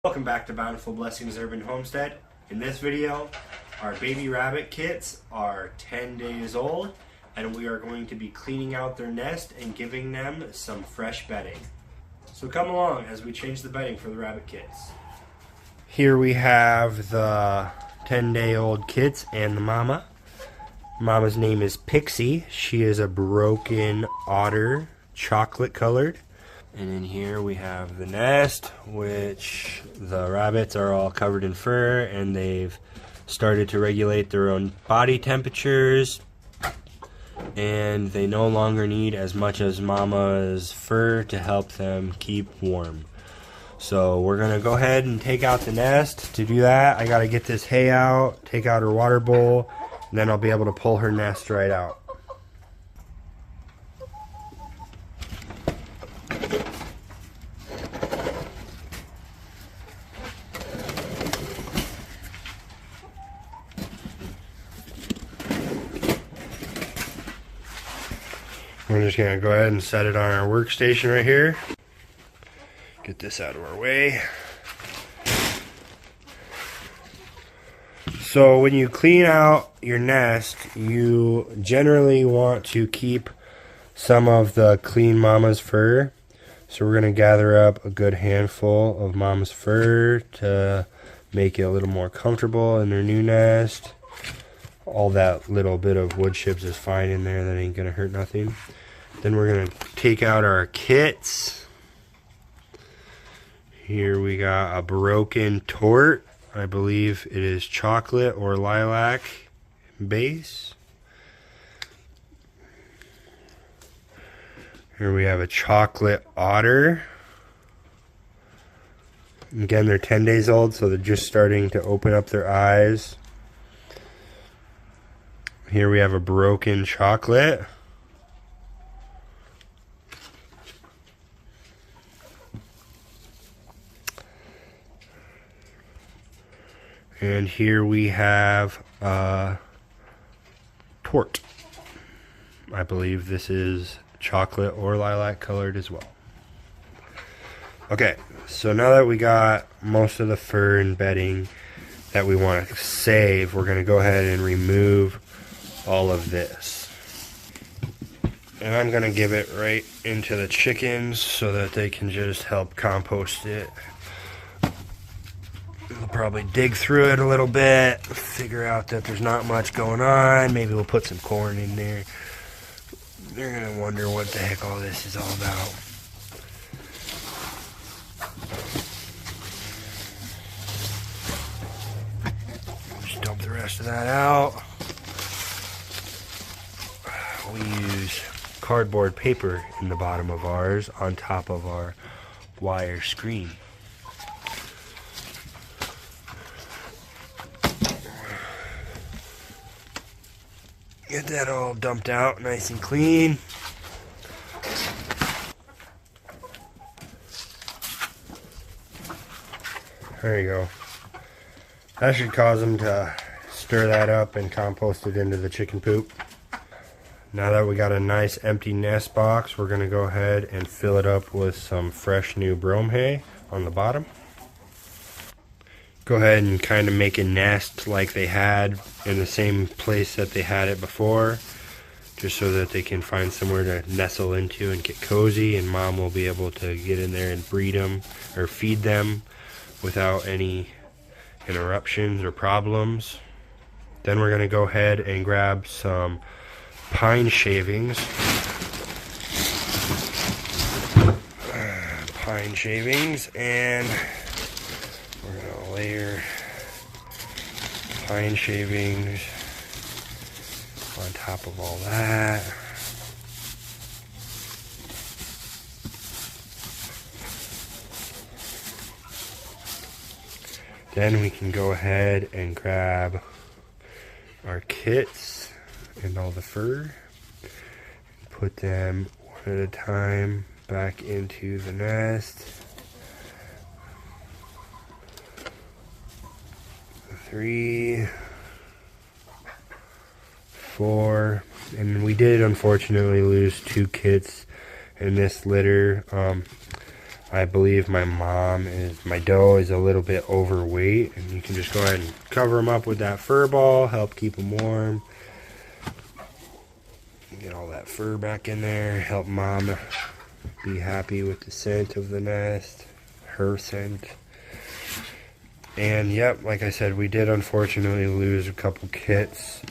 Welcome back to Bountiful Blessings Urban Homestead. In this video, our baby rabbit kits are 10 days old and we are going to be cleaning out their nest and giving them some fresh bedding. So come along as we change the bedding for the rabbit kits. Here we have the 10-day-old kits and the mama. Mama's name is Pixie. She is a broken otter, chocolate colored. And in here we have the nest, which the rabbits are all covered in fur and they've started to regulate their own body temperatures. And they no longer need as much as mama's fur to help them keep warm. So we're going to go ahead and take out the nest. To do that, I got to get this hay out, take out her water bowl, and then I'll be able to pull her nest right out. We're just going to go ahead and set it on our workstation right here. Get this out of our way. So when you clean out your nest, you generally want to keep some of the clean mama's fur. So we're going to gather up a good handful of mama's fur to make it a little more comfortable in their new nest. All that little bit of wood chips is fine in there. That ain't going to hurt nothing. Then we're going to take out our kits. Here we got a broken tort. I believe it is chocolate or lilac base. Here we have a chocolate otter. Again, they're 10 days old, so they're just starting to open up their eyes. Here we have a broken chocolate. And here we have tort. I believe this is chocolate or lilac colored as well. Okay, so now that we got most of the fur and bedding that we want to save, we're going to go ahead and remove all of this. And I'm going to give it right into the chickens so that they can just help compost it. We'll probably dig through it a little bit, figure out that there's not much going on. Maybe we'll put some corn in there. They're going to wonder what the heck all this is all about. Just dump the rest of that out. We use cardboard paper in the bottom of ours on top of our wire screen. Get that all dumped out nice and clean. There you go. That should cause them to stir that up and compost it into the chicken poop. Now that we got a nice empty nest box, we're going to go ahead and fill it up with some fresh new brome hay on the bottom. Go ahead and kind of make a nest like they had in the same place that they had it before, just so that they can find somewhere to nestle into and get cozy, and mom will be able to get in there and breed them or feed them without any interruptions or problems. Then we're going to go ahead and grab some pine shavings. And we're going to layer pine shavings on top of all that. Then we can go ahead and grab our kits and all the fur and put them one at a time back into the nest. 3, 4, and we did unfortunately lose 2 kits in this litter. I believe my doe is a little bit overweight, and you can just go ahead and cover them up with that fur ball, help keep them warm. Get all that fur back in there, help mom be happy with the scent of the nest, her scent. And yep, like I said, we did unfortunately lose a couple kits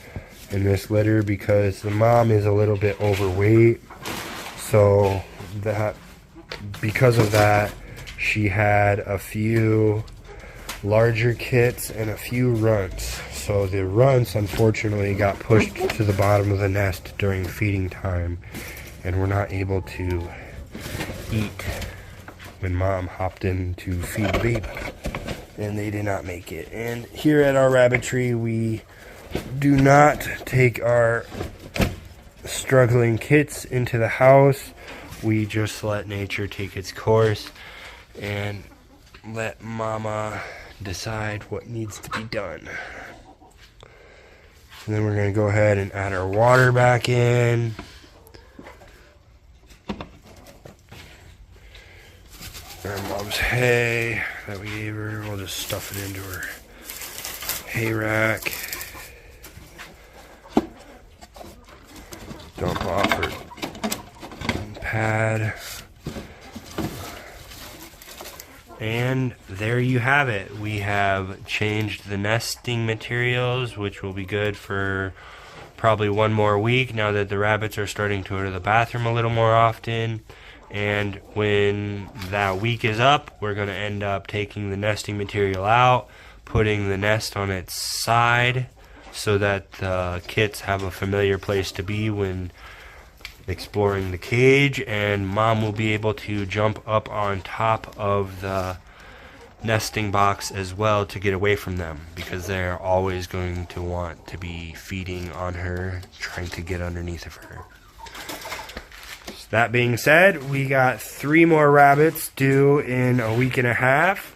in this litter because the mom is a little bit overweight. So because of that, she had a few larger kits and a few runts. So the runts unfortunately got pushed to the bottom of the nest during feeding time, and were not able to eat when mom hopped in to feed the baby, and they did not make it. And here at our Rabbitry, we do not take our struggling kits into the house. We just let nature take its course and let mama decide what needs to be done. And then we're going to go ahead and add our water back in. Our mom's hay that we gave her, we'll just stuff it into her hay rack. Dump off her pad. And there you have it. We have changed the nesting materials, which will be good for probably one more week now that the rabbits are starting to go to the bathroom a little more often. And when that week is up, we're going to end up taking the nesting material out, putting the nest on its side so that the kits have a familiar place to be when exploring the cage, and mom will be able to jump up on top of the nesting box as well to get away from them, because they're always going to want to be feeding on her, trying to get underneath of her. That being said, we got 3 more rabbits due in a week and a half.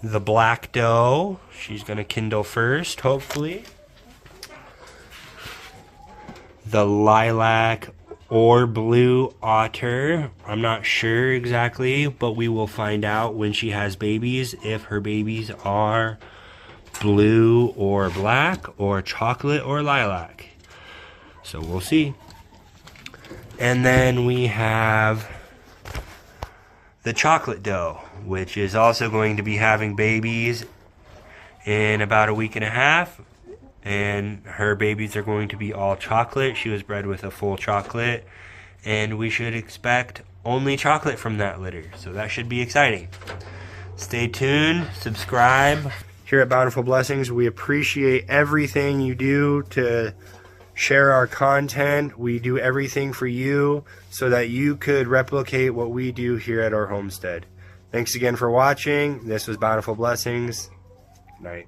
The black doe, she's going to kindle first, hopefully. The lilac or blue otter, I'm not sure exactly, but we will find out when she has babies if her babies are blue or black or chocolate or lilac. So we'll see. And then we have the chocolate doe, which is also going to be having babies in about a week and a half. And her babies are going to be all chocolate. She was bred with a full chocolate, and we should expect only chocolate from that litter. So that should be exciting. Stay tuned, subscribe. Here at Bountiful Blessings, we appreciate everything you do to share our content. We do everything for you so that you could replicate what we do here at our homestead. Thanks again for watching. This was Bountiful Blessings. Good night.